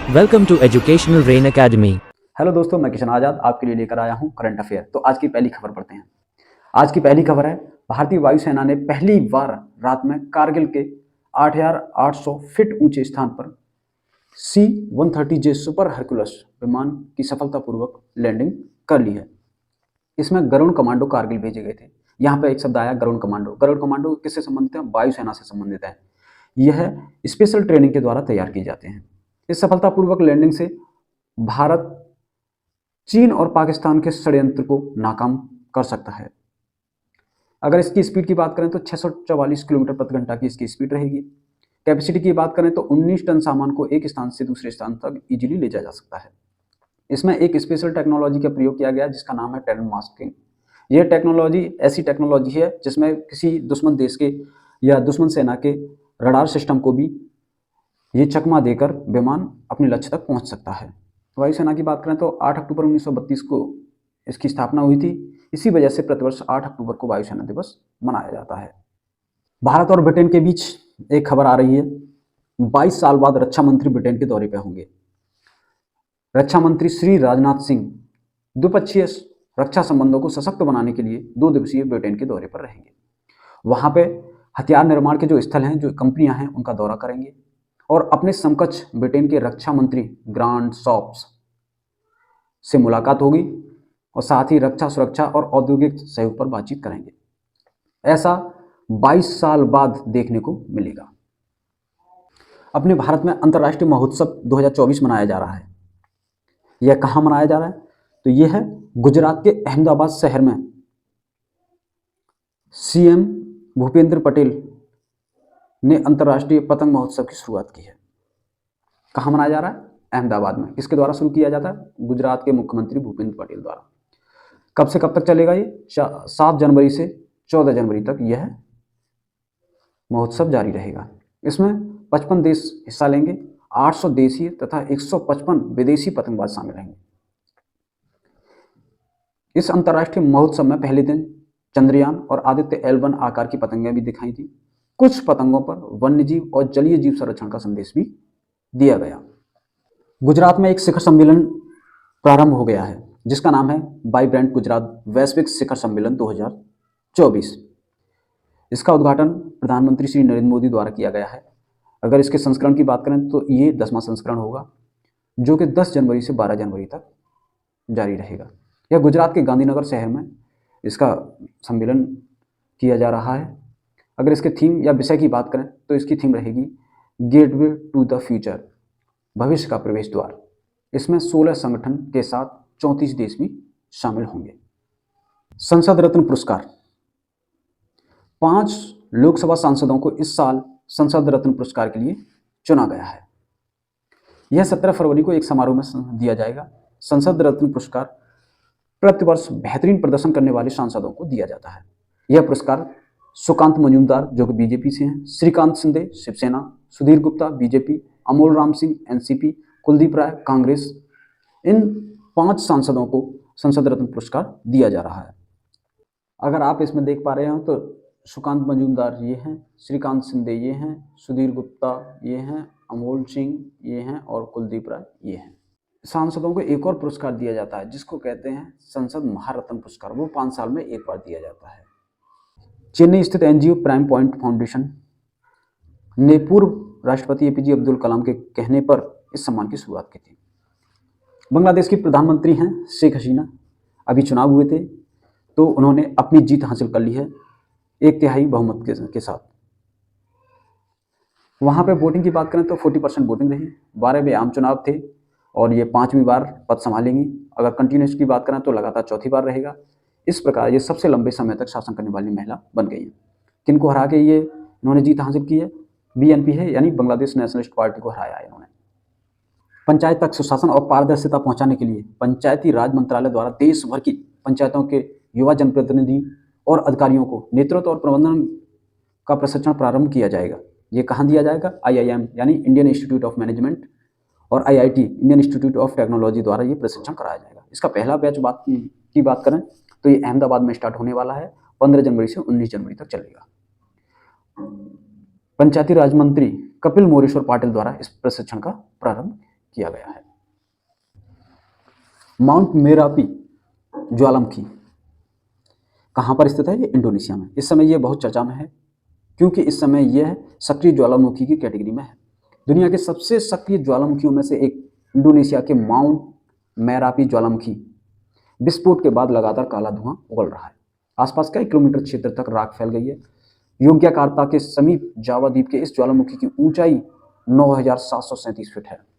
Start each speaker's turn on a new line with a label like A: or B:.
A: Welcome to Educational Rain Academy.
B: Hello दोस्तों, मैं किशन आजाद आपके लिए लेकर आया हूं करंट अफेयर। तो आज की पहली खबर पढ़ते हैं। आज की पहली खबर है, भारतीय वायुसेना ने पहली बार रात में कारगिल के 8,800 फीट ऊंचे स्थान पर C-130J सुपर हरक्यूलस विमान की सफलतापूर्वक लैंडिंग कर ली है। इसमें गरुड़ कमांडो कारगिल भेजे गए थे। यहाँ पे एक शब्द आया गरुड़ कमांडो। गरुड़ कमांडो किससे संबंधित है? वायुसेना से संबंधित है। यह स्पेशल ट्रेनिंग के द्वारा तैयार किए जाते हैं। इस सफलतापूर्वक लैंडिंग से भारत चीन और पाकिस्तान के षड्यंत्र को नाकाम कर सकता है। अगर इसकी स्पीड की बात करें तो 644 किलोमीटर प्रति घंटा की इसकी स्पीड रहेगी। कैपेसिटी की बात करें तो 19 टन सामान को एक स्थान से दूसरे स्थान तक इजीली ले जाया जा सकता है। इसमें एक स्पेशल टेक्नोलॉजी का प्रयोग किया गया जिसका नाम है टनल मास्किंग। यह टेक्नोलॉजी ऐसी टेक्नोलॉजी है जिसमें किसी दुश्मन देश के या दुश्मन सेना के रडार सिस्टम को भी ये चकमा देकर विमान अपने लक्ष्य तक पहुंच सकता है। वायुसेना की बात करें तो 8 अक्टूबर 1932 को इसकी स्थापना हुई थी। इसी वजह से प्रतिवर्ष 8 अक्टूबर को वायुसेना दिवस मनाया जाता है। भारत और ब्रिटेन के बीच एक खबर आ रही है। 22 साल बाद रक्षा मंत्री ब्रिटेन के दौरे पर होंगे। रक्षा मंत्री श्री राजनाथ सिंह द्विपक्षीय रक्षा संबंधों को सशक्त बनाने के लिए 2 दिवसीय ब्रिटेन के दौरे पर रहेंगे। वहां पे हथियार निर्माण के जो स्थल हैं, जो कंपनियां हैं, उनका दौरा करेंगे और अपने समकक्ष ब्रिटेन के रक्षा मंत्री ग्रांड शॉप्स से मुलाकात होगी और साथ ही रक्षा सुरक्षा और औद्योगिक सहयोग पर बातचीत करेंगे। ऐसा 22 साल बाद देखने को मिलेगा। अपने भारत में अंतर्राष्ट्रीय महोत्सव 2024 मनाया जा रहा है। यह कहाँ मनाया जा रहा है? तो यह है गुजरात के अहमदाबाद शहर में। सीएम भूपेंद्र पटेल ने अंतर्राष्ट्रीय पतंग महोत्सव की शुरुआत की है। कहाँ मनाया जा रहा है? अहमदाबाद में। किसके द्वारा शुरू किया जाता है? गुजरात के मुख्यमंत्री भूपेंद्र पटेल द्वारा। कब से कब तक चलेगा ये? 7 जनवरी से 14 जनवरी तक यह महोत्सव जारी रहेगा। इसमें 55 देश हिस्सा लेंगे। 800 देशीय तथा 155 विदेशी पतंगबाज शामिल रहेंगे। इस अंतर्राष्ट्रीय महोत्सव में पहले दिन चंद्रयान और आदित्य L1 आकार की पतंगें भी दिखाई थी। कुछ पतंगों पर वन्यजीव और जलीय जीव संरक्षण का संदेश भी दिया गया। गुजरात में एक शिखर सम्मेलन प्रारंभ हो गया है जिसका नाम है वाइब्रेंट गुजरात वैश्विक शिखर सम्मेलन 2024। इसका उद्घाटन प्रधानमंत्री श्री नरेंद्र मोदी द्वारा किया गया है। अगर इसके संस्करण की बात करें तो ये 10वां संस्करण होगा जो कि 10 जनवरी से 12 जनवरी तक जारी रहेगा। यह गुजरात के गांधीनगर शहर में इसका सम्मेलन किया जा रहा है। अगर इसके थीम या विषय की बात करें तो इसकी थीम रहेगी गेटवे टू द फ्यूचर, भविष्य का प्रवेश द्वार। इसमें 16 संगठन के साथ 34 देश भी शामिल होंगे। संसद रत्न पुरस्कार। 5 लोकसभा सांसदों को इस साल संसद रत्न पुरस्कार के लिए चुना गया है। यह 17 फरवरी को एक समारोह में दिया जाएगा। संसद रत्न पुरस्कार प्रतिवर्ष बेहतरीन प्रदर्शन करने वाले सांसदों को दिया जाता है। यह पुरस्कार सुकांत मजूमदार जो कि बीजेपी से हैं, श्रीकांत शिंदे शिवसेना, सुधीर गुप्ता बीजेपी, अमोल राम सिंह एनसीपी, कुलदीप राय कांग्रेस, इन 5 सांसदों को संसद रत्न पुरस्कार दिया जा रहा है। अगर आप इसमें देख पा रहे हो तो सुकांत मजूमदार ये हैं, श्रीकांत शिंदे ये हैं, सुधीर गुप्ता ये हैं, अमोल सिंह ये हैं और कुलदीप राय ये हैं। सांसदों को एक और पुरस्कार दिया जाता है जिसको कहते हैं संसद महारत्न पुरस्कार। वो 5 साल में एक बार दिया जाता है। चेन्नई स्थित एनजीओ प्राइम पॉइंट फाउंडेशन ने पूर्व राष्ट्रपति एपीजे अब्दुल कलाम के कहने पर इस सम्मान की शुरुआत की थी। बांग्लादेश की प्रधानमंत्री हैं शेख हसीना। अभी चुनाव हुए थे तो उन्होंने अपनी जीत हासिल कर ली है 1/3 बहुमत के साथ। वहाँ पे वोटिंग की बात करें तो 40% वोटिंग रही। 12वें आम चुनाव थे और ये 5वीं बार पद संभालेंगी। अगर कंटिन्यूस की बात करें तो लगातार 4थी बार रहेगा। इस प्रकार ये सबसे लंबे समय तक शासन करने वाली महिला बन गई हैं। किनको हरा के ये इन्होंने जीत हासिल की है? बीएनपी है, यानी बांग्लादेश नेशनलिस्ट पार्टी को हराया है इन्होंने। पंचायत तक सुशासन और पारदर्शिता पहुंचाने के लिए पंचायती राज मंत्रालय द्वारा देश भर की पंचायतों के युवा जनप्रतिनिधि और अधिकारियों को नेतृत्व और प्रबंधन का प्रशिक्षण प्रारंभ किया जाएगा। ये कहाँ दिया जाएगा? IIM यानी इंडियन इंस्टीट्यूट ऑफ मैनेजमेंट और IIT Indian institute of technology द्वारा ये प्रशिक्षण कराया जाएगा। इसका पहला बैच की बात करें तो ये अहमदाबाद में स्टार्ट होने वाला है। 15 जनवरी से 19 जनवरी तक चलेगा। पंचायती राज मंत्री कपिल मोरेश्वर पाटिल द्वारा इस प्रशिक्षण का प्रारंभ किया गया है। माउंट मेरापी ज्वालामुखी कहाँ पर स्थित है? ये इंडोनेशिया में। इस समय ये बहुत चर्चा में है क्योंकि इस समय यह सक्रिय ज्वालामुखी की कैटेगरी में है। दुनिया के सबसे सक्रिय ज्वालामुखियों में से एक इंडोनेशिया के माउंट मेरापी ज्वालामुखी विस्फोट के बाद लगातार काला धुआं उगल रहा है। आसपास कई किलोमीटर क्षेत्र तक राख फैल गई है। योग्याकार्ता के समीप जावा द्वीप के इस ज्वालामुखी की ऊंचाई 9,737 फीट है।